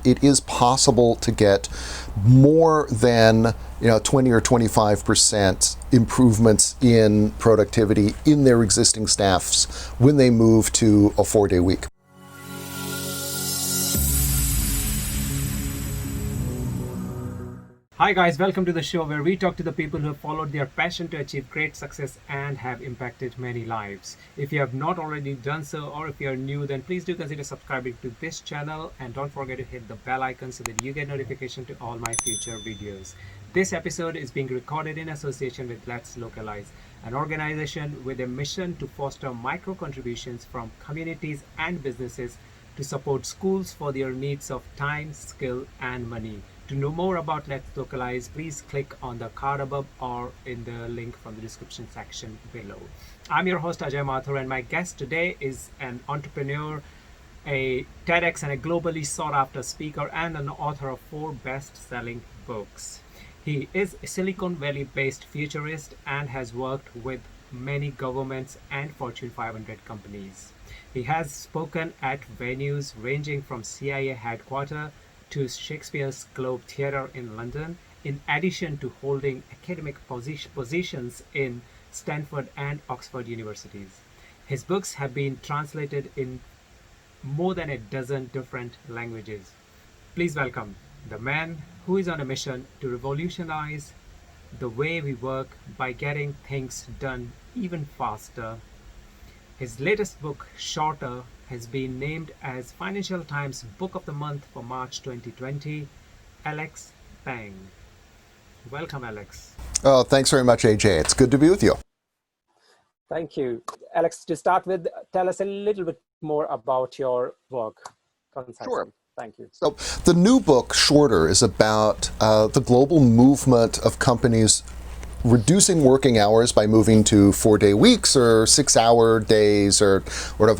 it is possible to get more than 20 or 25% improvements in productivity in their existing staffs when they move to a 4-day week. Hi guys, welcome to the show where we talk to the people who have followed their passion to achieve great success and have impacted many lives. If you have not already done so, or if you are new, then please do consider subscribing to this channel and don't forget to hit the bell icon so that you get notification to all my future videos. This episode is being recorded in association with Let's Localize, an organization with a mission to foster micro contributions from communities and businesses to support schools for their needs of time, skill, and money. To know more about Let's Localize, please click on the card above or in the link from the description section below. I'm your host Ajay Mathur, and my guest today is an entrepreneur, a TEDx and a globally sought after speaker, and an author of 4 best-selling books. He is a Silicon Valley based futurist and has worked with many governments and Fortune 500 companies. He has spoken at venues ranging from CIA headquarters to Shakespeare's Globe Theatre in London, in addition to holding academic positions in Stanford and Oxford universities. His books have been translated in more than a dozen different languages. Please welcome the man who is on a mission to revolutionize the way we work by getting things done even faster. His latest book, Shorter, has been named as Financial Times Book of the Month for March 2020. Alex Pang. Welcome, Alex. Oh, thanks very much, AJ. It's good to be with you. Thank you. Alex, to start with, tell us a little bit more about your work. Concisely. Sure. Thank you. So the new book, Shorter, is about the global movement of companies reducing working hours by moving to 4-day weeks or 6-hour days or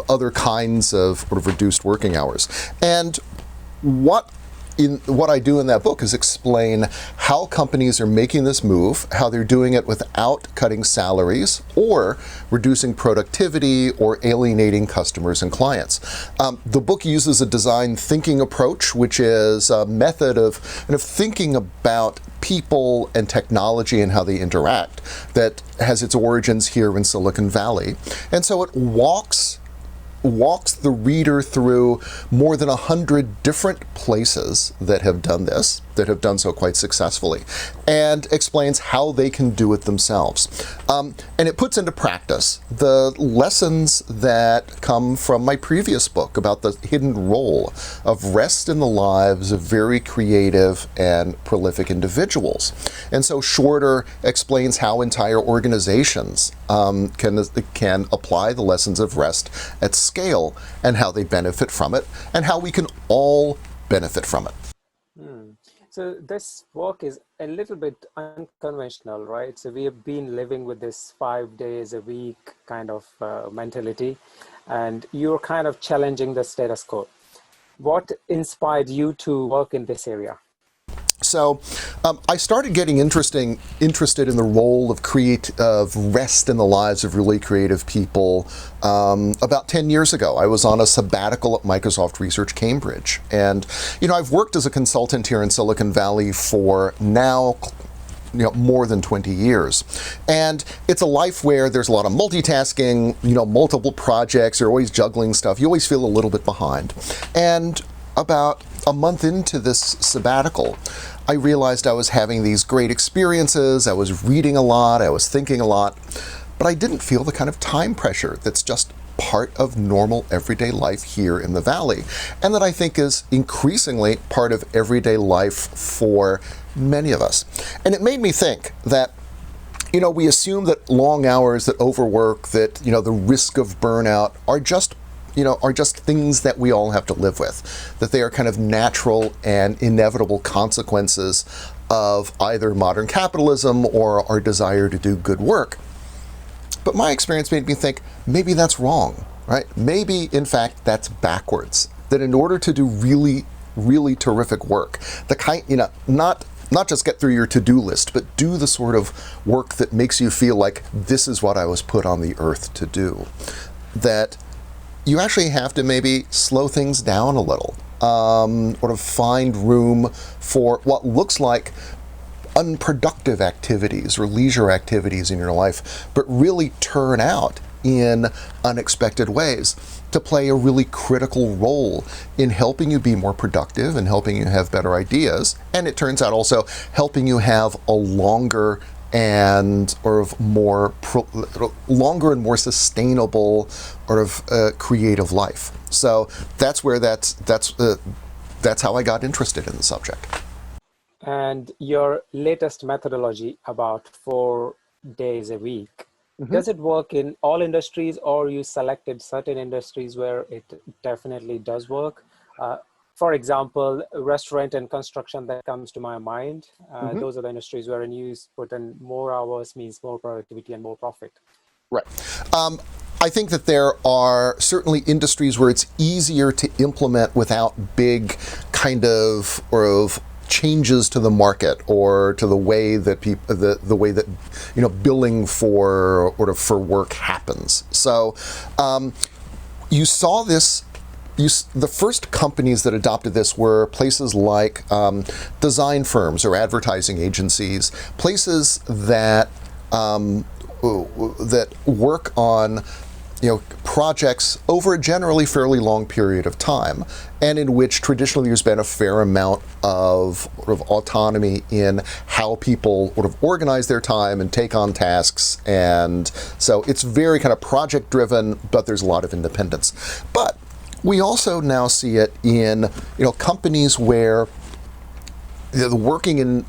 other kinds of reduced working hours. And what I do in that book is explain how companies are making this move, how they're doing it without cutting salaries or reducing productivity or alienating customers and clients. The book uses a design thinking approach, which is a method of thinking about people and technology and how they interact that has its origins here in Silicon Valley. And so it walks the reader through more than 100 different places that have done this, that have done so quite successfully, and explains how they can do it themselves. And it puts into practice the lessons that come from my previous book about the hidden role of rest in the lives of very creative and prolific individuals. And so Shorter explains how entire organizations can apply the lessons of rest at scale and how they benefit from it and how we can all benefit from it. So this work is a little bit unconventional, right? So we have been living with this 5 days a week kind of mentality, and you're kind of challenging the status quo. What inspired you to work in this area? So I started getting interested in the role of rest in the lives of really creative people about 10 years ago. I was on a sabbatical at Microsoft Research Cambridge. And, I've worked as a consultant here in Silicon Valley for now more than 20 years. And it's a life where there's a lot of multitasking, multiple projects, you're always juggling stuff. You always feel a little bit behind. And about a month into this sabbatical, I realized I was having these great experiences, I was reading a lot, I was thinking a lot, but I didn't feel the kind of time pressure that's just part of normal everyday life here in the Valley, and that I think is increasingly part of everyday life for many of us. And it made me think that we assume that long hours, that overwork, that the risk of burnout are just things that we all have to live with, that they are kind of natural and inevitable consequences of either modern capitalism or our desire to do good work. But my experience made me think maybe that's wrong, right? Maybe, in fact, that's backwards. That in order to do really, really terrific work, not just get through your to-do list, but do the sort of work that makes you feel like this is what I was put on the earth to do. That you actually have to maybe slow things down a little, sort of find room for what looks like unproductive activities or leisure activities in your life, but really turn out in unexpected ways to play a really critical role in helping you be more productive and helping you have better ideas. And it turns out also helping you have a longer and longer and more sustainable creative life. So that's where that's how I got interested in the subject. And your latest methodology about 4 days a week, does it work in all industries, or you selected certain industries where it definitely does work? For example, restaurant and construction, that comes to my mind. Those are the industries where you put in more hours means more productivity and more profit. Right. I think that there are certainly industries where it's easier to implement without big kind of changes to the market or to the way that the way that billing for work happens. So you saw this. The first companies that adopted this were places like design firms or advertising agencies, places that that work on projects over a generally fairly long period of time, and in which traditionally there's been a fair amount of autonomy in how people organize their time and take on tasks, and so it's very kind of project driven, but there's a lot of independence. But we also now see it in companies where working in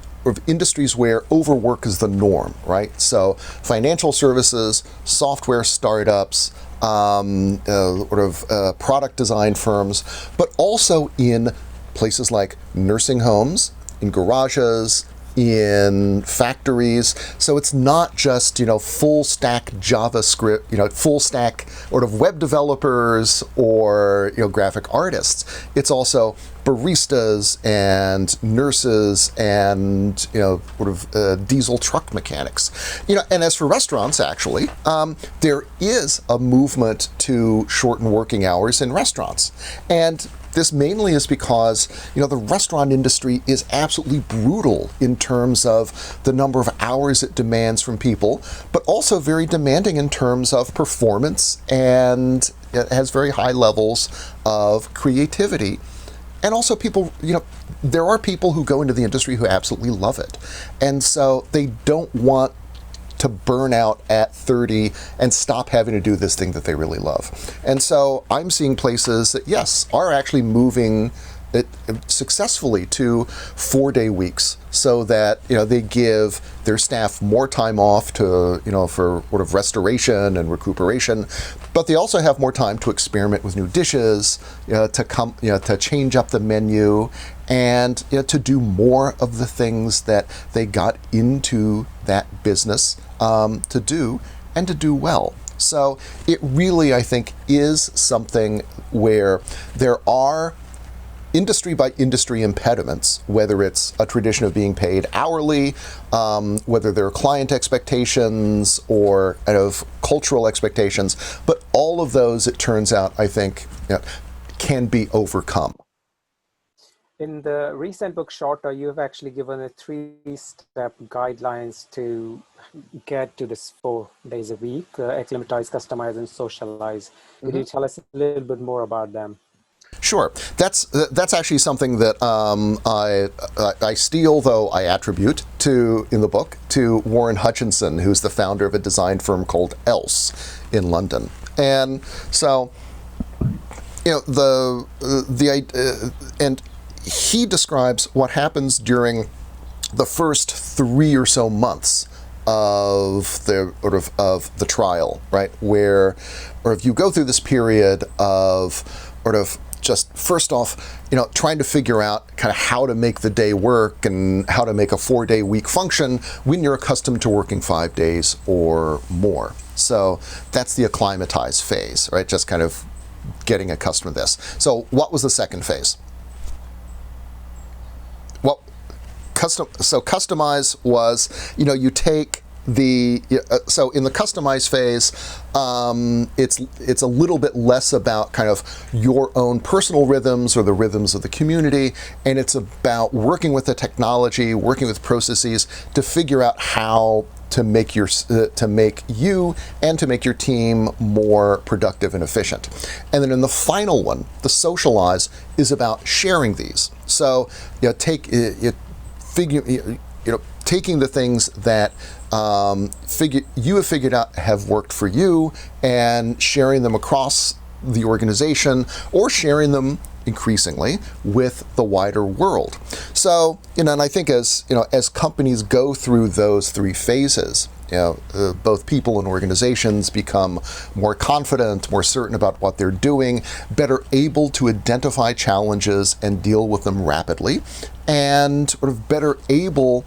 industries where overwork is the norm, right? So financial services, software startups, product design firms, but also in places like nursing homes, in garages, in factories. So it's not just full stack JavaScript, full stack web developers or graphic artists. It's also baristas and nurses and diesel truck mechanics. And as for restaurants, actually, there is a movement to shorten working hours in restaurants, and this mainly is because the restaurant industry is absolutely brutal in terms of the number of hours it demands from people, but also very demanding in terms of performance, and it has very high levels of creativity. And also people, there are people who go into the industry who absolutely love it. And so they don't want to burn out at 30 and stop having to do this thing that they really love. And so I'm seeing places that, yes, are actually moving it successfully to 4-day weeks, so that they give their staff more time off to for restoration and recuperation, but they also have more time to experiment with new dishes, to change up the menu, and to do more of the things that they got into that business to do, and to do well. So it really, I think, is something where there are industry by industry impediments, whether it's a tradition of being paid hourly, whether there are client expectations or cultural expectations, but all of those, it turns out, I think, can be overcome. In the recent book Shorter, you have actually given a 3-step guidelines to get to this 4 days a week: acclimatize, customize, and socialize. Could you tell us a little bit more about them? Sure. That's actually something that I steal, though I attribute in the book to Warren Hutchinson, who's the founder of a design firm called Else in London. And so, and he describes what happens during the first 3 or so months of the trial, right? If you go through this period of just first off, trying to figure out kind of how to make the day work and how to make a 4-day week function when you're accustomed to working 5 days or more. So that's the acclimatize phase, right? Just kind of getting accustomed to this. So what was the second phase? Well, customize was, you take So in the customize phase, it's a little bit less about kind of your own personal rhythms or the rhythms of the community, and it's about working with the technology, working with processes to figure out how to make you and to make your team more productive and efficient. And then in the final one, the socialize, is about sharing these. So taking the things that you have figured out have worked for you and sharing them across the organization, or sharing them increasingly with the wider world. So, and I think as companies go through those three phases, both people and organizations become more confident, more certain about what they're doing, better able to identify challenges and deal with them rapidly, and sort of better able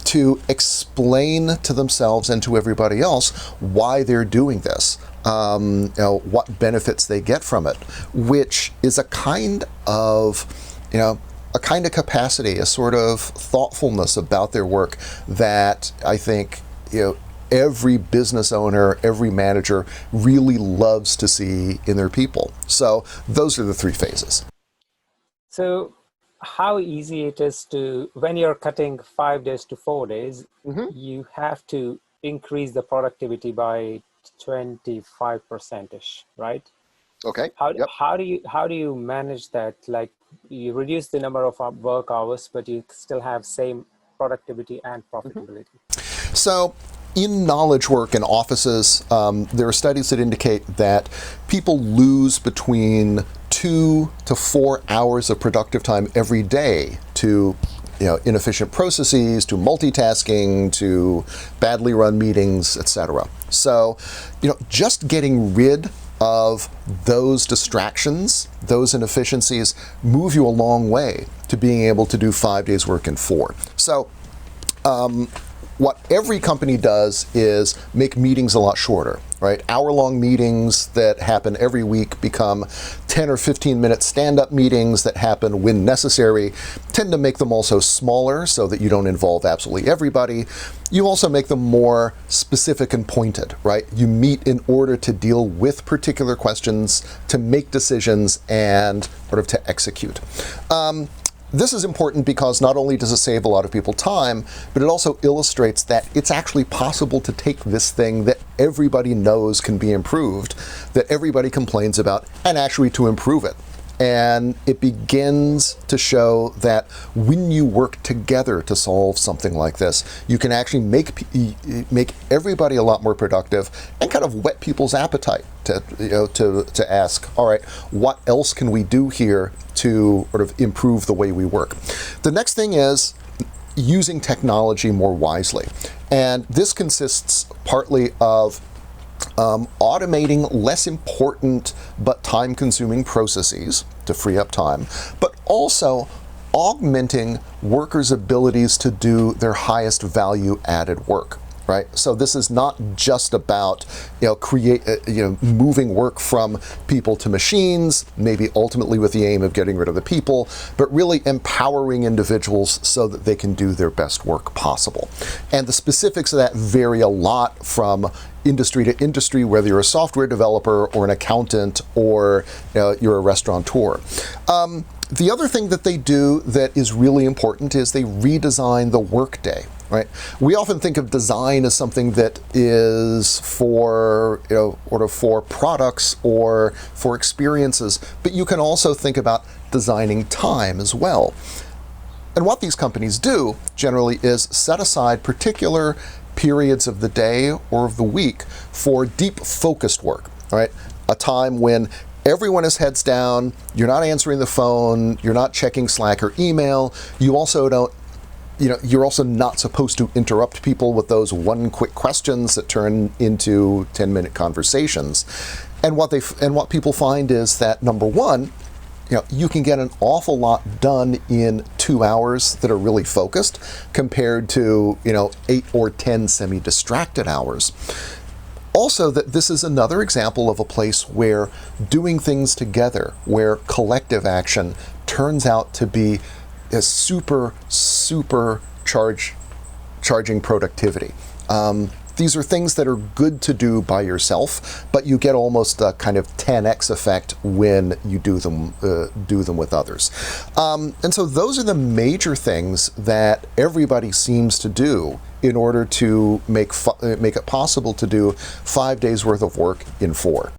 to explain to themselves and to everybody else why they're doing this, what benefits they get from it, which is a kind of capacity, a sort of thoughtfulness about their work that I think every business owner, every manager really loves to see in their people. So those are the three phases. So how easy it is to, when you're cutting 5 days to 4 days, you have to increase the productivity by 25%ish, right? Okay. How do you manage that? Like, you reduce the number of work hours, but you still have same productivity and profitability. So in knowledge work in offices, there are studies that indicate that people lose between 2 to 4 hours of productive time every day to inefficient processes, to multitasking, to badly run meetings, etc. So, just getting rid of those distractions, those inefficiencies, move you a long way to being able to do 5 days work in 4. So, what every company does is make meetings a lot shorter, right? Hour-long meetings that happen every week become 10 or 15-minute stand-up meetings that happen when necessary. Tend to make them also smaller so that you don't involve absolutely everybody. You also make them more specific and pointed, right? You meet in order to deal with particular questions, to make decisions, and sort of to execute. This is important because not only does it save a lot of people time, but it also illustrates that it's actually possible to take this thing that everybody knows can be improved, that everybody complains about, and actually to improve it. And it begins to show that when you work together to solve something like this, you can actually make everybody a lot more productive and kind of whet people's appetite to ask, all right, what else can we do here to sort of improve the way we work? The next thing is using technology more wisely. And this consists partly of automating less important but time-consuming processes to free up time, but also augmenting workers' abilities to do their highest value-added work. Right, so this is not just about moving work from people to machines, maybe ultimately with the aim of getting rid of the people, but really empowering individuals so that they can do their best work possible. And the specifics of that vary a lot from industry to industry, whether you're a software developer or an accountant or you're a restaurateur. The other thing that they do that is really important is they redesign the workday. Right? We often think of design as something that is for for products or for experiences, but you can also think about designing time as well. And what these companies do generally is set aside particular periods of the day or of the week for deep focused work. Right? A time when everyone is heads down, you're not answering the phone, you're not checking Slack or email, you also don't you're also not supposed to interrupt people with those one quick questions that turn into 10-minute conversations. And what people find is that, number one, you can get an awful lot done in 2 hours that are really focused compared to 8 or 10 semi-distracted hours. Also, that this is another example of a place where doing things together, where collective action turns out to be a super charging productivity. These are things that are good to do by yourself, but you get almost a kind of 10x effect when you do them with others. And so those are the major things that everybody seems to do in order to make it possible to do 5 days worth of work in 4.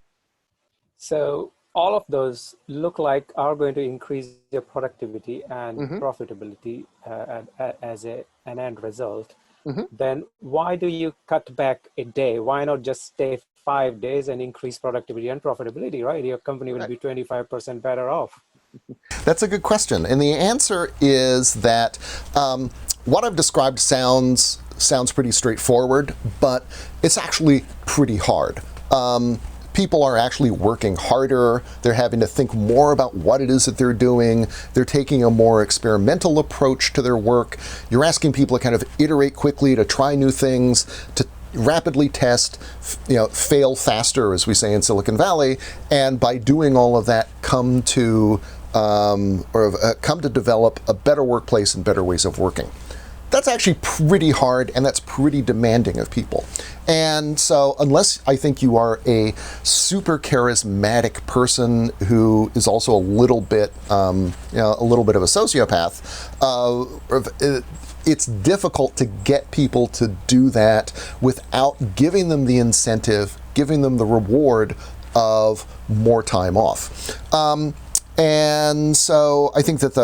So all of those look like are going to increase your productivity and profitability as an end result. Then why do you cut back a day? Why not just stay 5 days and increase productivity and profitability, right? Your company will be 25% better off. That's a good question. And the answer is that what I've described sounds pretty straightforward, but it's actually pretty hard. People are actually working harder. They're having to think more about what it is that they're doing. They're taking a more experimental approach to their work. You're asking people to kind of iterate quickly, to try new things, to rapidly test, fail faster, as we say in Silicon Valley, and by doing all of that, come to develop a better workplace and better ways of working. That's actually pretty hard, and that's pretty demanding of people. And so unless I think you are a super charismatic person who is also a little bit of a sociopath, it's difficult to get people to do that without giving them the incentive, giving them the reward of more time off. And so I think that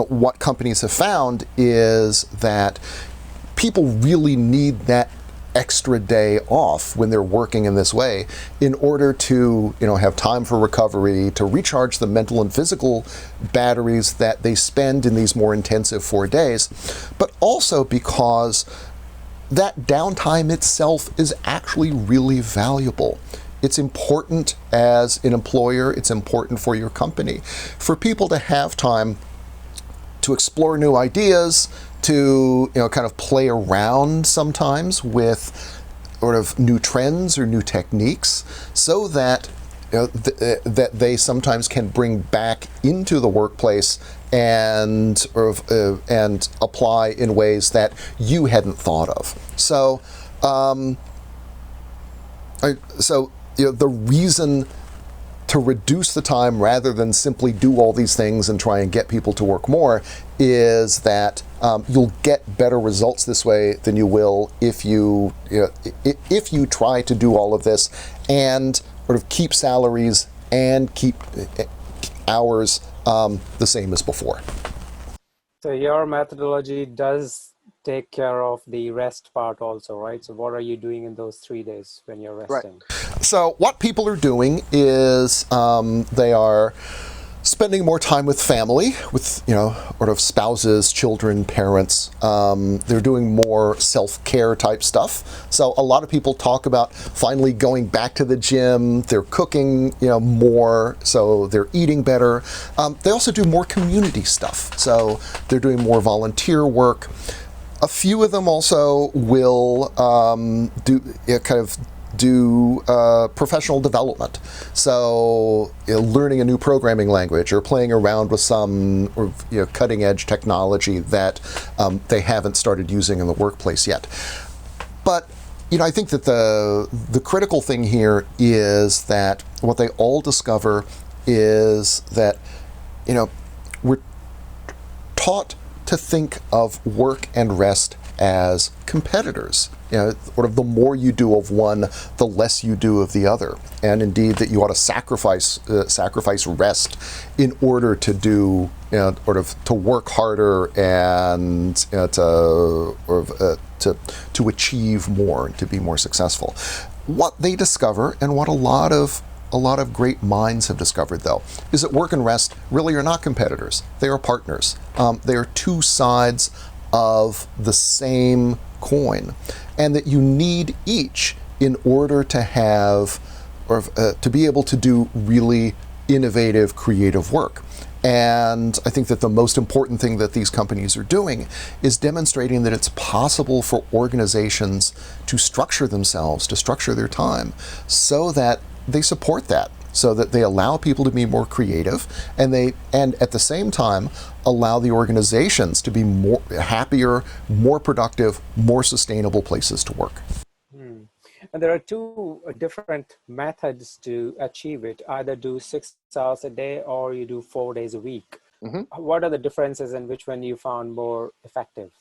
what companies have found is that people really need that extra day off when they're working in this way in order to have time for recovery, to recharge the mental and physical batteries that they spend in these more intensive 4 days, but also because that downtime itself is actually really valuable. It's important as an employer, it's important for your company, for people to have time to explore new ideas, to kind of play around sometimes with sort of new trends or new techniques, so that that they sometimes can bring back into the workplace and apply in ways that you hadn't thought of. So the reason to reduce the time rather than simply do all these things and try and get people to work more is that you'll get better results this way than you will if you try to do all of this and sort of keep salaries and keep hours the same as before. So your methodology does take care of the rest part also, right? So what are you doing in those 3 days when you're resting? Right. So what people are doing is they are spending more time with family, with sort of spouses, children, parents. They're doing more self-care type stuff. So a lot of people talk about finally going back to the gym. They're cooking more, so they're eating better. They also do more community stuff. So they're doing more volunteer work. A few of them also will do professional development. So learning a new programming language or playing around with some cutting edge technology that they haven't started using in the workplace yet. But I think that the critical thing here is that what they all discover is that we're taught to think of work and rest as competitors. Sort of the more you do of one, the less you do of the other. And indeed that you ought to sacrifice rest in order to do, to work harder and to achieve more, to be more successful. What they discover, and what a lot of great minds have discovered, though, is that work and rest really are not competitors. They are partners. They are two sides of the same coin, and that you need each in order to have, to be able to do really innovative, creative work. And I think that the most important thing that these companies are doing is demonstrating that it's possible for organizations to structure themselves, to structure their time, so that they support that. so that they allow people to be more creative, and at the same time allow the organizations to be more happier, more productive, more sustainable places to work. And there are two different methods to achieve it. Either do 6 hours a day or you do 4 days a week. What are the differences and which one you found more effective?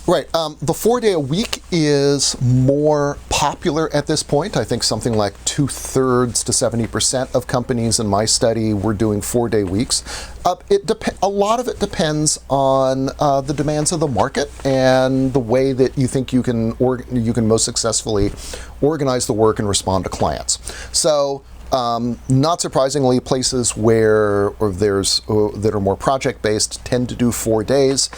Right. The 4-day-a-week is more popular at this point. I think something like 2/3 to 70% of companies in my study were doing 4-day weeks. A lot of it depends on the demands of the market and the way that you think you can most successfully organize the work and respond to clients. So, not surprisingly, places that are more project-based tend to do 4 days.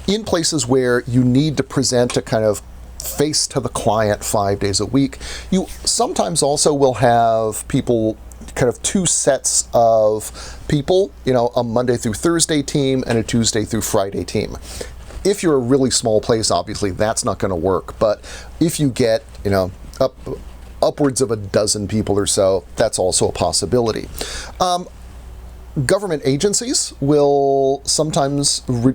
In places where you need to present a kind of face to the client 5 days a week, you sometimes also will have people, kind of two sets of people, a Monday through Thursday team and a Tuesday through Friday team. If you're a really small place, obviously that's not going to work. But if you get, upwards of a dozen people or so, that's also a possibility. Government agencies will sometimes go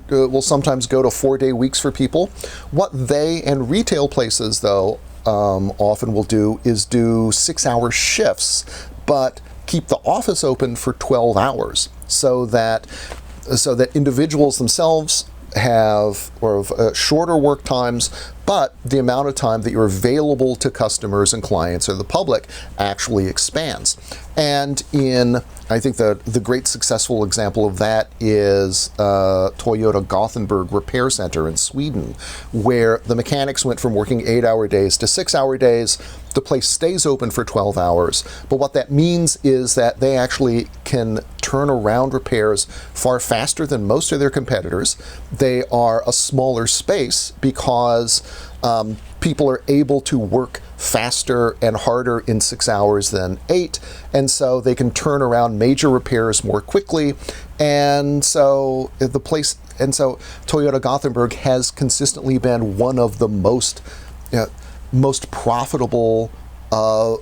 to 4-day weeks for people. What they and retail places, though, often will do is do 6-hour shifts, but keep the office open for 12 hours so that individuals themselves have shorter work times, but the amount of time that you're available to customers and clients or the public actually expands. And I think the great successful example of that is Toyota Gothenburg Repair Center in Sweden, where the mechanics went from working 8-hour days to 6-hour days. The place stays open for 12 hours, but what that means is that they actually can turn around repairs far faster than most of their competitors. They are a smaller space because people are able to work faster and harder in 6 hours than 8, and so they can turn around major repairs more quickly. And so Toyota Gothenburg has consistently been one of the most profitable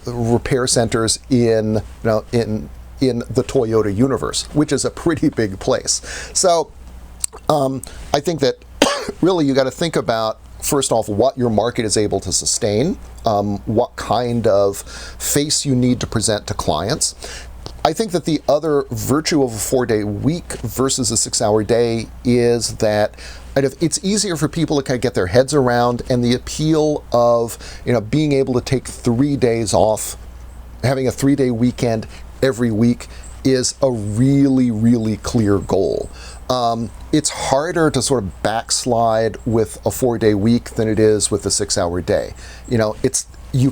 repair centers in the Toyota universe, which is a pretty big place. So I think that really you got to think about, first off, what your market is able to sustain, what kind of face you need to present to clients. I think that the other virtue of a 4-day week versus a 6-hour day is that it's easier for people to kind of get their heads around, and the appeal of being able to take 3 days off, having a 3-day weekend every week is a really, really clear goal. It's harder to sort of backslide with a 4-day week than it is with a 6-hour day. You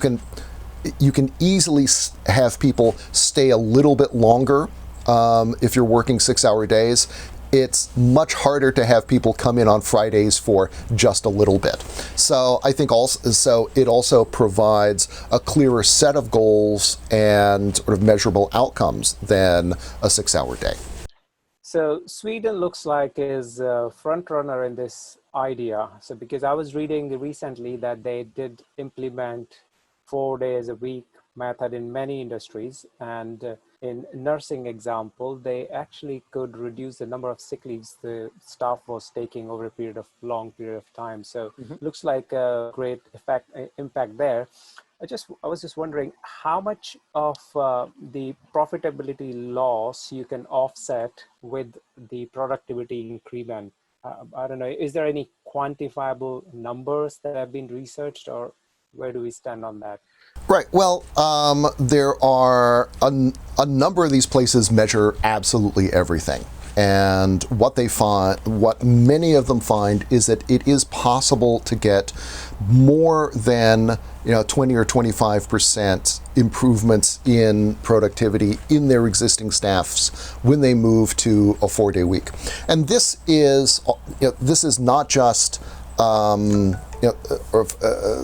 can easily have people stay a little bit longer if you're working 6-hour days. It's much harder to have people come in on Fridays for just a little bit. So I think it also provides a clearer set of goals and sort of measurable outcomes than a 6-hour day. So Sweden looks like is a front runner in this idea. So because I was reading recently that they did implement 4 days a week method in many industries, and in nursing example, they actually could reduce the number of sick leaves the staff was taking over a long period of time. So looks like a great impact there. I was just wondering how much of the profitability loss you can offset with the productivity increment. I don't know, is there any quantifiable numbers that have been researched, or where do we stand on that? Right. Well, there are a number of these places measure absolutely everything. And what many of them find is that it is possible to get more than 20 or 25% improvements in productivity in their existing staffs when they move to a 4-day week. And this is not just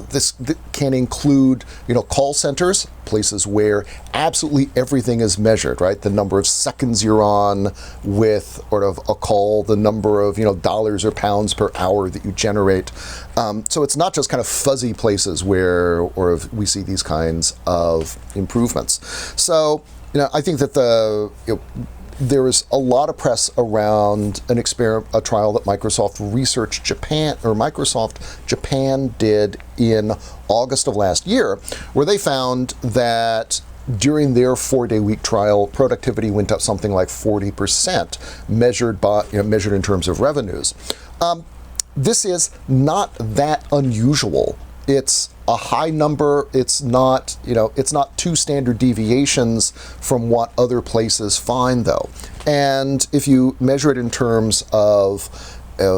this can include, call centers, places where absolutely everything is measured, right? The number of seconds you're on with sort of a call, the number of, dollars or pounds per hour that you generate. So it's not just kind of fuzzy places where we see these kinds of improvements. So, I think that there is a lot of press around a trial that Microsoft Japan did in August of last year, where they found that during their 4-day week trial, productivity went up something like 40%, measured in terms of revenues. This is not that unusual. It's a high number. It's not two standard deviations from what other places find, though. And if you measure it in terms of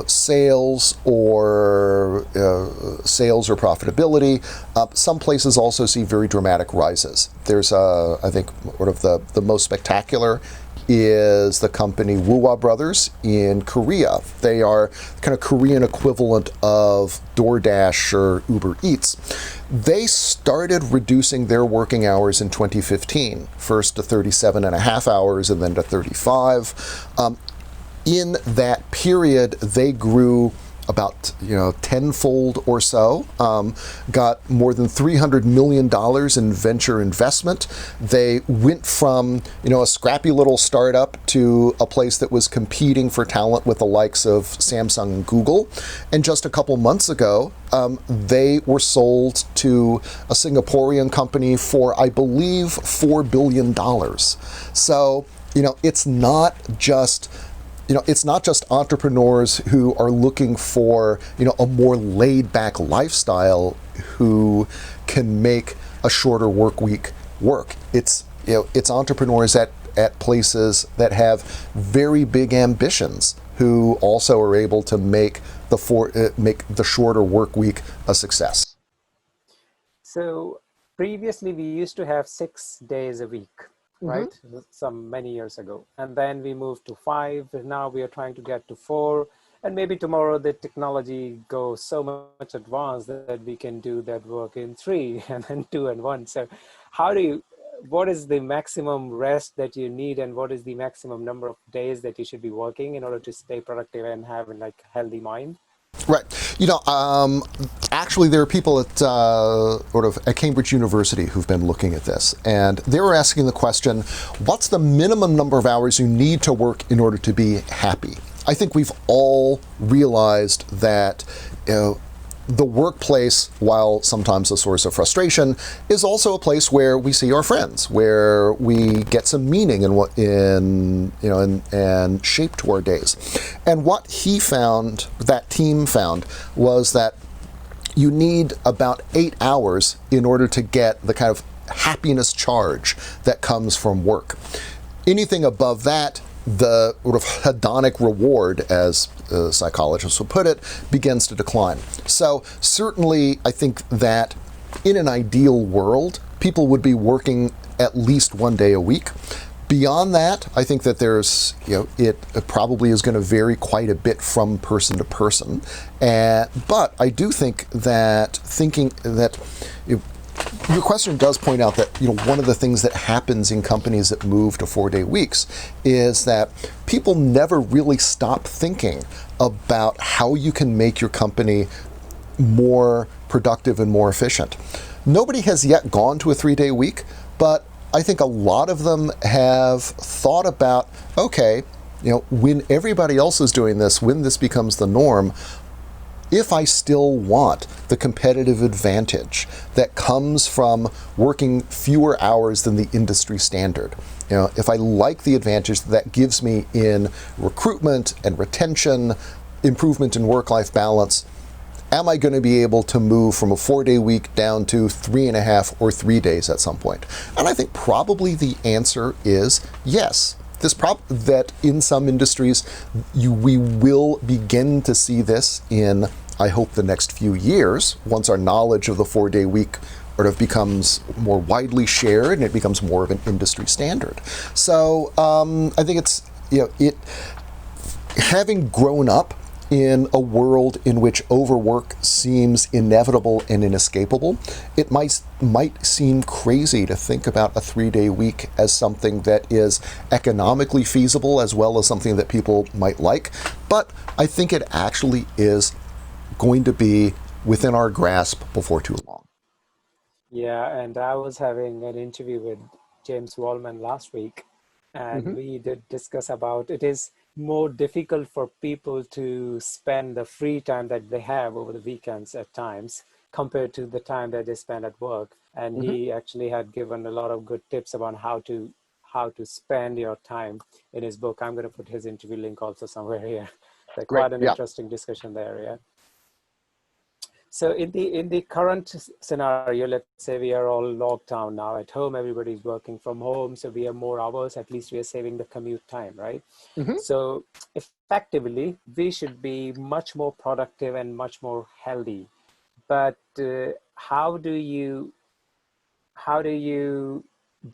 sales or profitability, some places also see very dramatic rises. There's, I think, one of the most spectacular is the company Woowa Brothers in Korea. They are kind of Korean equivalent of DoorDash or Uber Eats. They started reducing their working hours in 2015, first to 37 and a half hours and then to 35. In that period, they grew about tenfold or so, got more than $300 million in venture investment. They went from a scrappy little startup to a place that was competing for talent with the likes of Samsung and Google. And just a couple months ago, they were sold to a Singaporean company for, I believe, $4 billion. So it's not just entrepreneurs who are looking for, a more laid-back lifestyle who can make a shorter work week work. It's entrepreneurs at places that have very big ambitions who also are able to make the shorter work week a success. So previously we used to have 6 days a week, right? Some many years ago. And then we moved to 5. And now we are trying to get to 4. And maybe tomorrow the technology goes so much advanced that we can do that work in 3 and then 2 and 1. So what is the maximum rest that you need, and what is the maximum number of days that you should be working in order to stay productive and have a healthy mind? Right. Actually, there are people at Cambridge University who've been looking at this, and they were asking the question, what's the minimum number of hours you need to work in order to be happy? I think we've all realized that the workplace, while sometimes a source of frustration, is also a place where we see our friends, where we get some meaning and shape to our days. And what that team found, was that you need about 8 hours in order to get the kind of happiness charge that comes from work. Anything above that, the sort of hedonic reward, as psychologists would put it, begins to decline. So certainly, I think that in an ideal world, people would be working at least 1 day a week. Beyond that, I think that there's, it probably is going to vary quite a bit from person to person. But I do think that your question does point out that one of the things that happens in companies that move to 4-day weeks is that people never really stop thinking about how you can make your company more productive and more efficient. Nobody has yet gone to a 3-day week, but I think a lot of them have thought about, okay, when everybody else is doing this, when this becomes the norm, if I still want the competitive advantage that comes from working fewer hours than the industry standard, if I like the advantage that gives me in recruitment and retention, improvement in work-life balance, am I going to be able to move from a 4-day week down to 3.5 or 3 days at some point? And I think probably the answer is yes. That in some industries, we will begin to see this in, I hope, the next few years, once our knowledge of the 4-day week sort of becomes more widely shared and it becomes more of an industry standard. So I think it's, having grown up in a world in which overwork seems inevitable and inescapable, it might seem crazy to think about a 3-day week as something that is economically feasible as well as something that people might like. But I think it actually is going to be within our grasp before too long. Yeah, and I was having an interview with James Wallman last week, and Mm-hmm. we did discuss about it is more difficult for people to spend the free time that they have over the weekends at times compared to the time that they spend at work. And Mm-hmm. he actually had given a lot of good tips about how to spend your time in his book. I'm going to put his interview link also somewhere here. So Great. quite an Yeah. interesting discussion there, yeah. So in the current scenario, let's say we are all locked down now at home, everybody's working from home, so we have more hours, at least we are saving the commute time, right? Mm-hmm. So effectively, we should be much more productive and much more healthy. But how do you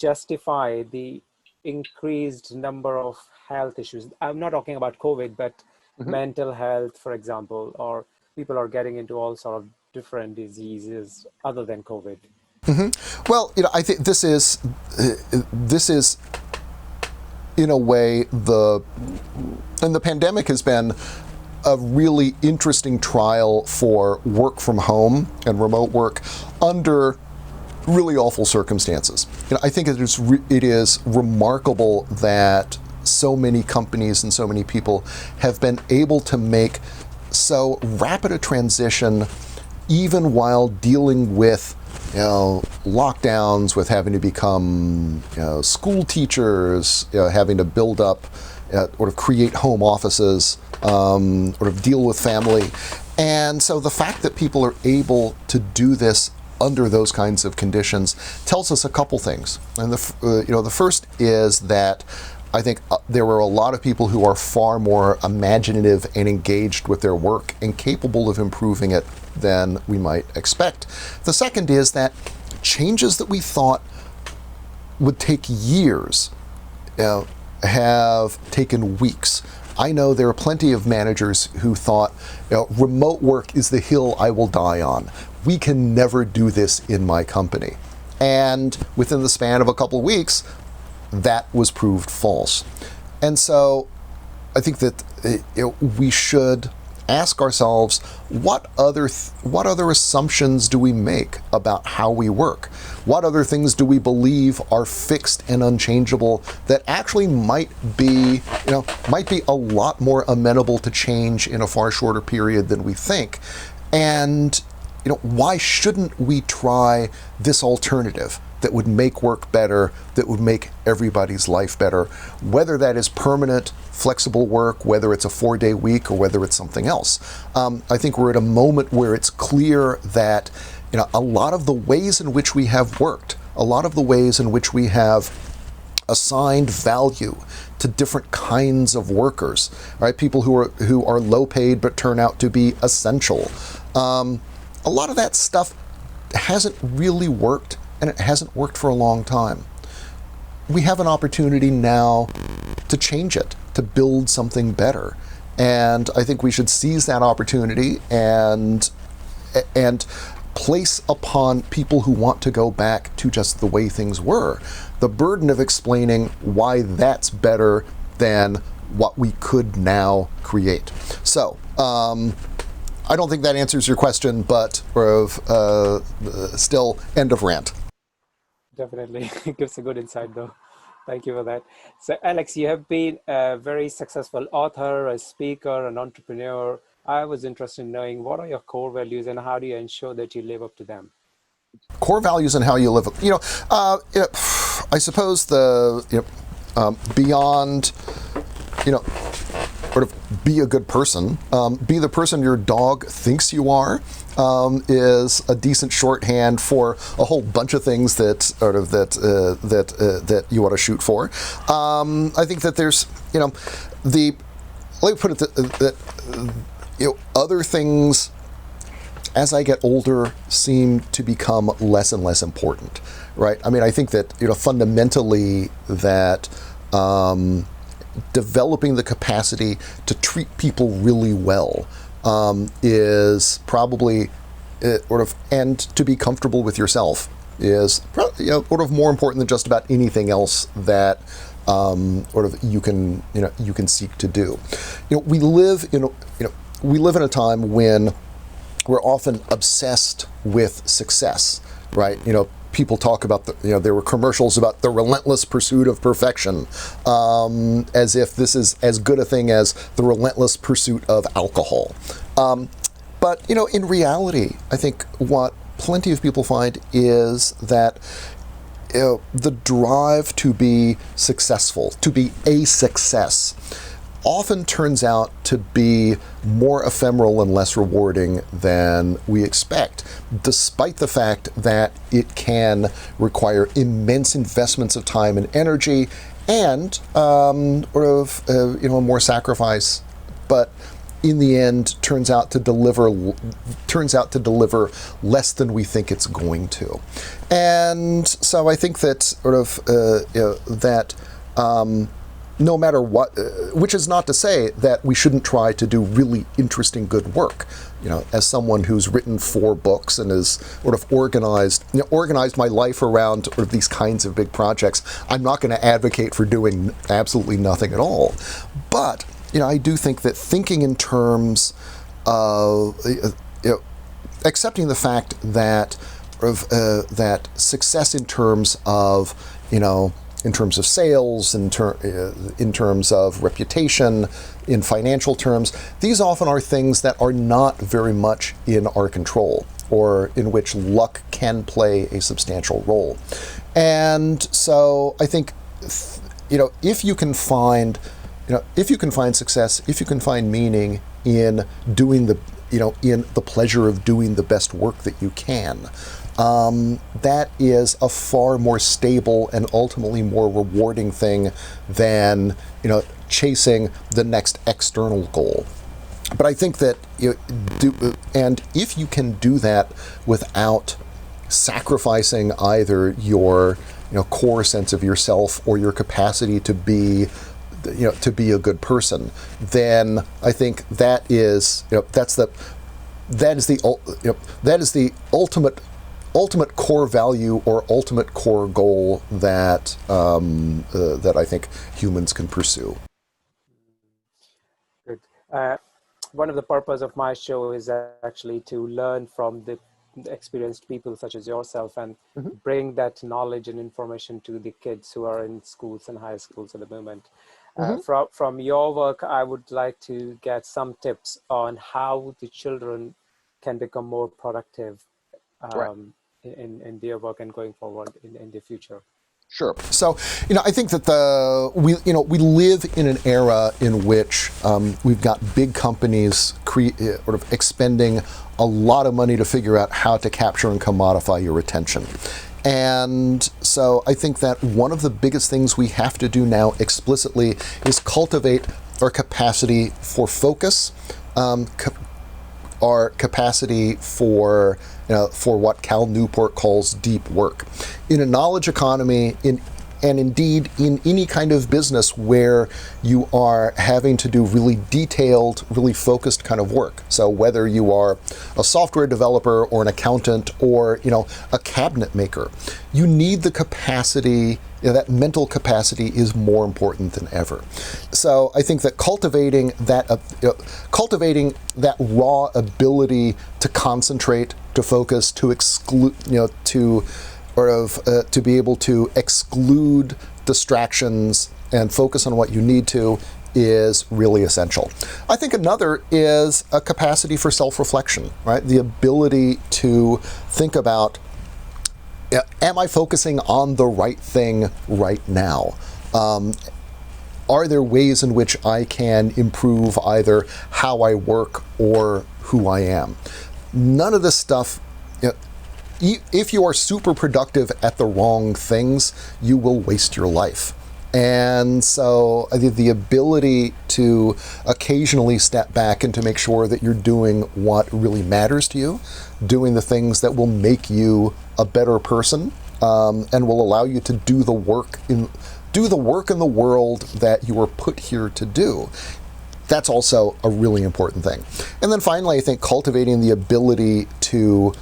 justify the increased number of health issues? I'm not talking about COVID, but Mm-hmm. mental health, for example, or people are getting into all sort of different diseases other than COVID. Well, I think this is in a way the pandemic has been a really interesting trial for work from home and remote work under really awful circumstances. I think it is remarkable that so many companies and so many people have been able to make so rapid a transition, even while dealing with lockdowns, with having to become school teachers, having to build up or to create home offices, or to deal with family. And so the fact that people are able to do this under those kinds of conditions tells us a couple things. And the first is that I think there were a lot of people who are far more imaginative and engaged with their work and capable of improving it than we might expect. The second is that changes that we thought would take years have taken weeks. I know there are plenty of managers who thought, remote work is the hill I will die on. We can never do this in my company. And within the span of a couple of weeks, that was proved false. And so I think that we should ask ourselves, what other assumptions do we make about how we work? What other things do we believe are fixed and unchangeable that actually might be a lot more amenable to change in a far shorter period than we think? And why shouldn't we try this alternative that would make work better, that would make everybody's life better, whether that is permanent, flexible work, whether it's a 4-day week, or whether it's something else. I think we're at a moment where it's clear that a lot of the ways in which we have worked, a lot of the ways in which we have assigned value to different kinds of workers, right? People who are low paid but turn out to be essential. A lot of that stuff hasn't really worked, and it hasn't worked for a long time. We have an opportunity now to change it, to build something better. And I think we should seize that opportunity and place upon people who want to go back to just the way things were the burden of explaining why that's better than what we could now create. So, I don't think that answers your question, but still, end of rant. Definitely. It gives a good insight, though. Thank you for that. So, Alex, you have been a very successful author, a speaker, an entrepreneur. I was interested in knowing what are your core values and how do you ensure that you live up to them? Core values and how you live. I suppose beyond, sort of be a good person, be the person your dog thinks you are, is a decent shorthand for a whole bunch of things that you want to shoot for. I think that there's, let me put it that other things, as I get older, seem to become less and less important, right? I mean, I think that, fundamentally that developing the capacity to treat people really well is probably and to be comfortable with yourself is more important than just about anything else that you can seek to do. We live in a time when we're often obsessed with success, right? people talk about there were commercials about the relentless pursuit of perfection, as if this is as good a thing as the relentless pursuit of alcohol. But in reality, I think what plenty of people find is that the drive to be successful, to be a success, often turns out to be more ephemeral and less rewarding than we expect, despite the fact that it can require immense investments of time and energy and more sacrifice, but in the end turns out to deliver less than we think it's going to. And so I think that no matter what, which is not to say that we shouldn't try to do really interesting, good work. As someone who's written 4 books and has organized my life around these kinds of big projects, I'm not going to advocate for doing absolutely nothing at all. But I do think that thinking in terms of accepting the fact that that success in terms of sales, in terms of reputation, in financial terms, these often are things that are not very much in our control, or in which luck can play a substantial role. And so I think, if you can find success, if you can find meaning in doing in the pleasure of doing the best work that you can, that is a far more stable and ultimately more rewarding thing than chasing the next external goal. But I think that if you can do that without sacrificing either your core sense of yourself or your capacity to be a good person, then I think that is the ultimate core value or ultimate core goal that I think humans can pursue. Good. One of the purpose of my show is actually to learn from the experienced people such as yourself and bring that knowledge and information to the kids who are in schools and high schools at the moment. From your work, I would like to get some tips on how the children can become more productive in their work and going forward in the future. Sure. So, I think that we live in an era in which we've got big companies expending a lot of money to figure out how to capture and commodify your attention. And so I think that one of the biggest things we have to do now explicitly is cultivate our capacity for focus, our capacity for what Cal Newport calls deep work. In a knowledge economy, and indeed in any kind of business where you are having to do really detailed, really focused kind of work. So whether you are a software developer or an accountant or a cabinet maker, you need the capacity. That mental capacity is more important than ever. So I think that cultivating that raw ability to concentrate, to focus, to exclude, to be able to exclude distractions and focus on what you need to is really essential. I think another is a capacity for self-reflection, right? The ability to think about, am I focusing on the right thing right now? Are there ways in which I can improve either how I work or who I am? None of this stuff, if you are super productive at the wrong things, you will waste your life. And so I think the ability to occasionally step back and to make sure that you're doing what really matters to you, doing the things that will make you a better person, and will allow you to do the work in the world that you were put here to do. That's also a really important thing. And then finally, I think cultivating the ability to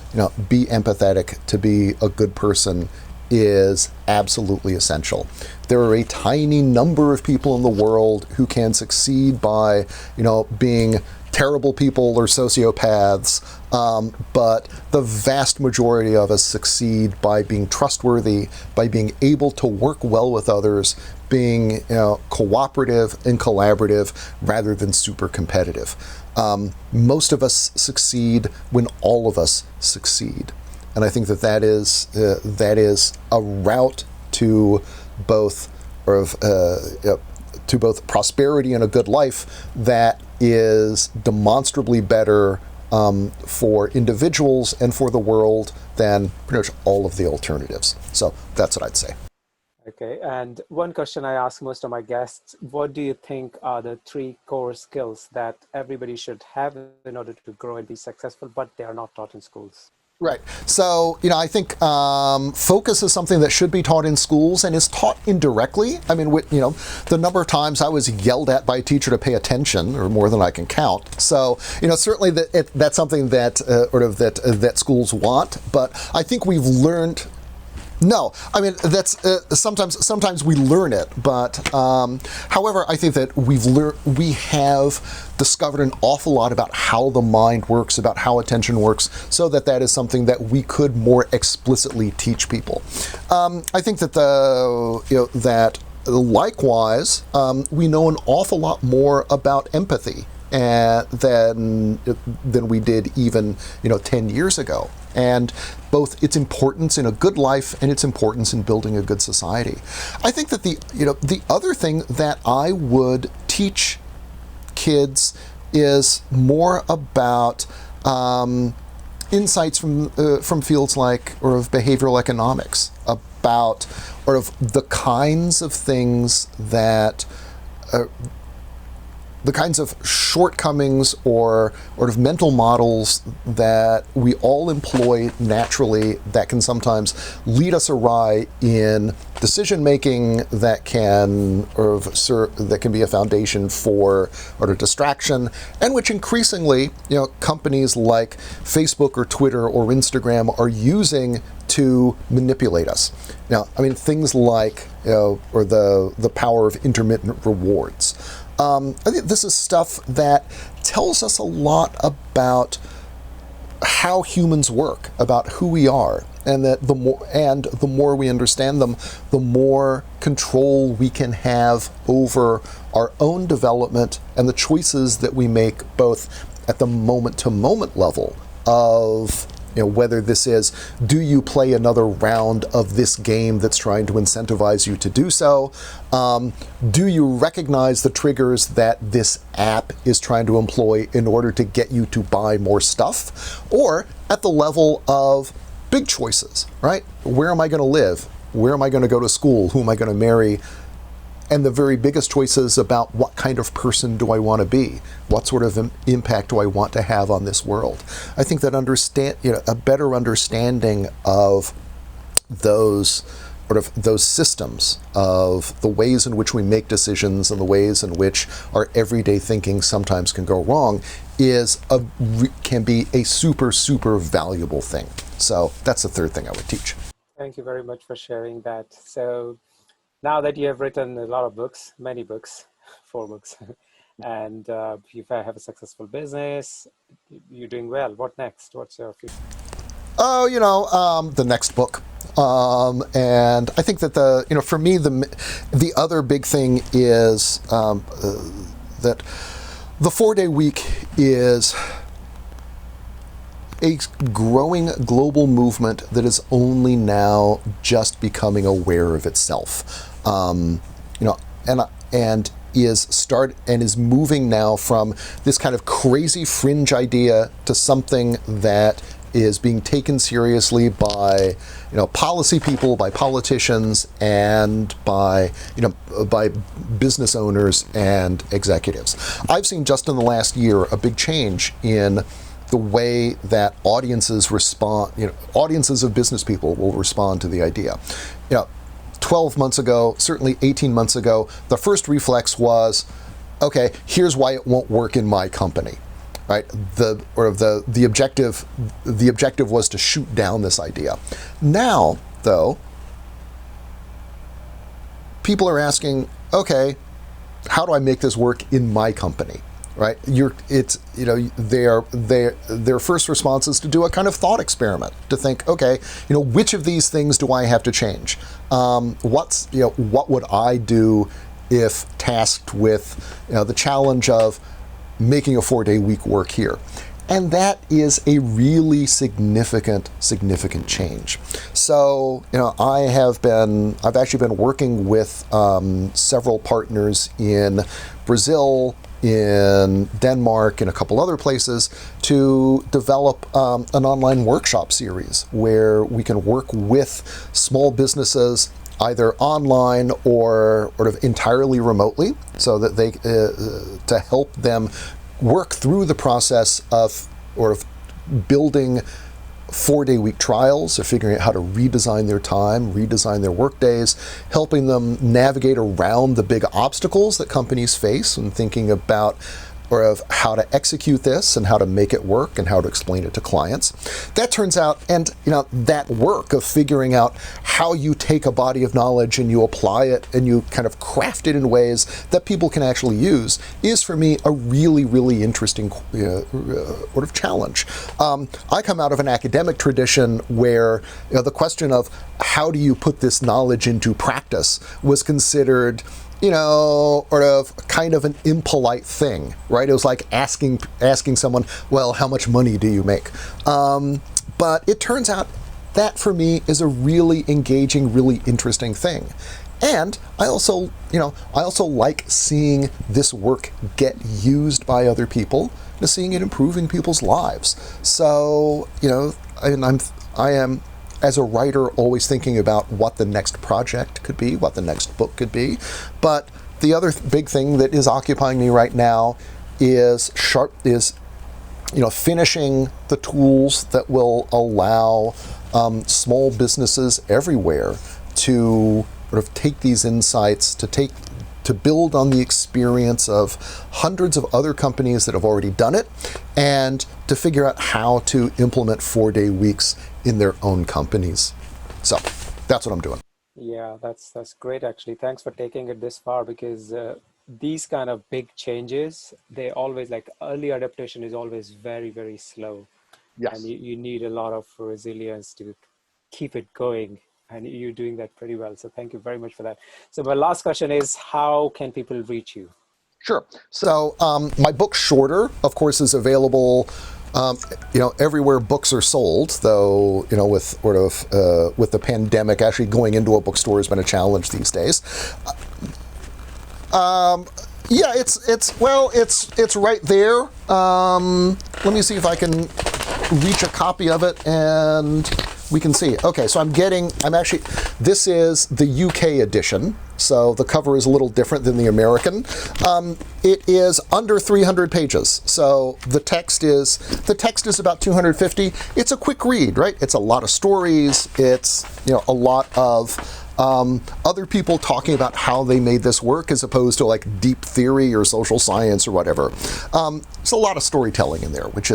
be empathetic, to be a good person, is absolutely essential. There are a tiny number of people in the world who can succeed by being terrible people or sociopaths, but the vast majority of us succeed by being trustworthy, by being able to work well with others, being cooperative and collaborative rather than super competitive. Most of us succeed when all of us succeed, and I think that is a route to both prosperity and a good life that is demonstrably better for individuals and for the world than pretty much all of the alternatives. So that's what I'd say. Okay, and one question I ask most of my guests: what do you think are the 3 core skills that everybody should have in order to grow and be successful, but they are not taught in schools? Right. So, I think focus is something that should be taught in schools and is taught indirectly. I mean, the number of times I was yelled at by a teacher to pay attention, or more than I can count. So, certainly that's something that that schools want. But I think we've learned. No, I mean that's sometimes we learn it, but however, I think that we have discovered an awful lot about how the mind works, about how attention works, so that is something that we could more explicitly teach people. I think that that likewise, we know an awful lot more about empathy than we did even 10 years ago, and both its importance in a good life and its importance in building a good society. I think that the other thing that I would teach kids is more about insights from fields like of behavioral economics, about the kinds of things that the kinds of shortcomings or of mental models that we all employ naturally that can sometimes lead us awry in decision making that can be a foundation for distraction, and which increasingly companies like Facebook or Twitter or Instagram are using to manipulate us. Now, I mean, things like or the power of intermittent rewards. I think this is stuff that tells us a lot about how humans work, about who we are, and that the more we understand them, the more control we can have over our own development and the choices that we make, both at the moment-to-moment level of whether this is, do you play another round of this game that's trying to incentivize you to do so? Do you recognize the triggers that this app is trying to employ in order to get you to buy more stuff? Or at the level of big choices, right? Where am I going to live? Where am I going to go to school? Who am I going to marry? And the very biggest choices about what kind of person do I want to be? What sort of impact do I want to have on this world? I think that a better understanding of those systems, of the ways in which we make decisions and the ways in which our everyday thinking sometimes can go wrong can be a super, super valuable thing. So that's the third thing I would teach. Thank you very much for sharing that. So now that you have written a lot of books, many books, 4 books, and you have a successful business, you're doing well. What next? What's your future? Oh, the next book. And I think that for me, the other big thing is that the 4-day week is a growing global movement that is only now just becoming aware of itself. And is moving now from this kind of crazy fringe idea to something that is being taken seriously by policy people, by politicians, and by business owners and executives. I've seen just in the last year a big change in the way that audiences respond. Audiences of business people will respond to the idea. 12 months ago, certainly 18 months ago, the first reflex was, okay, here's why it won't work in my company, right? The objective was to shoot down this idea. Now, though, people are asking, okay, how do I make this work in my company? right? Their first response is to do a kind of thought experiment, to think, okay, which of these things do I have to change? What would I do if tasked with the challenge of making a 4-day week work here? And that is a really significant change. So, I've actually been working with several partners in Brazil, in Denmark, and a couple other places to develop an online workshop series where we can work with small businesses either online or sort of entirely remotely, so that they to help them work through the process of building 4-day week trials, or figuring out how to redesign their time, redesign their work days, helping them navigate around the big obstacles that companies face, and thinking about of how to execute this and how to make it work and how to explain it to clients. That turns out, and that work of figuring out how you take a body of knowledge and you apply it and you kind of craft it in ways that people can actually use, is for me a really, really interesting sort of challenge. I come out of an academic tradition where the question of how do you put this knowledge into practice was considered sort of kind of an impolite thing, right? It was like asking someone, well, how much money do you make? But it turns out that for me is a really engaging, really interesting thing. And I also like seeing this work get used by other people, and seeing it improving people's lives. So, I am, as a writer, always thinking about what the next project could be, what the next book could be. But the other big thing that is occupying me right now is finishing the tools that will allow small businesses everywhere to sort of take these insights, to build on the experience of hundreds of other companies that have already done it, and to figure out how to implement 4-day weeks in their own companies. So that's what I'm doing. Yeah, that's great actually. Thanks for taking it this far, because these kind of big changes, they always, like, early adaptation is always very, very slow, and Yes. you need a lot of resilience to keep it going, and you're doing that pretty well. So thank you very much for that. So my last question is, how can people reach you? Sure. So my book Shorter, of course, is available everywhere books are sold, though, with with the pandemic, actually going into a bookstore has been a challenge these days. Yeah, it's right there. Let me see if I can reach a copy of it and we can see. Okay, so this is the UK edition, so the cover is a little different than the American. It is under 300 pages, so the text is about 250. It's a quick read, right? It's a lot of stories. It's a lot of other people talking about how they made this work, as opposed to like deep theory or social science or whatever. There's a lot of storytelling in there, which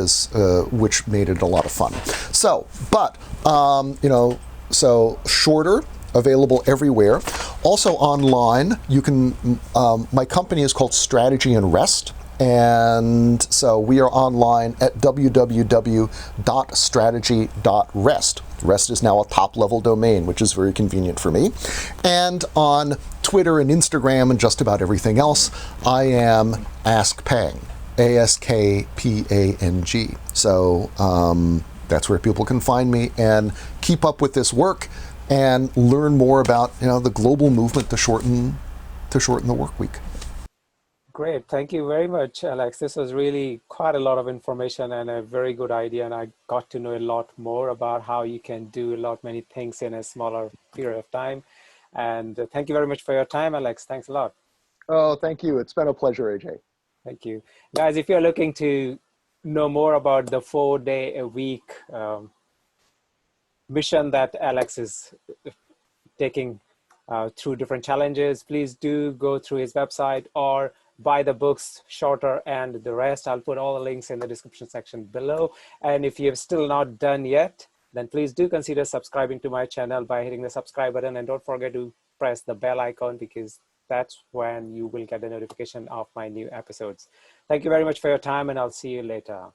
made it a lot of fun. So, so Shorter, available everywhere. Also online, you can. My company is called Strategy and Rest. And so we are online at www.strategy.rest. Rest is now a top-level domain, which is very convenient for me. And on Twitter and Instagram and just about everything else, I am AskPang, AskPang. So that's where people can find me and keep up with this work and learn more about the global movement to shorten the work week. Great. Thank you very much, Alex. This was really quite a lot of information and a very good idea. And I got to know a lot more about how you can do many things in a smaller period of time. And thank you very much for your time, Alex. Thanks a lot. Oh, thank you. It's been a pleasure, AJ. Thank you. Guys, if you're looking to know more about the 4-day-a-week mission that Alex is taking through different challenges, please do go through his website or buy the books Shorter and the Rest. I'll put all the links in the description section below. And if you have still not done yet, then please do consider subscribing to my channel by hitting the subscribe button, and don't forget to press the bell icon, because That's when you will get the notification of my new episodes. Thank you very much for your time, and I'll see you later.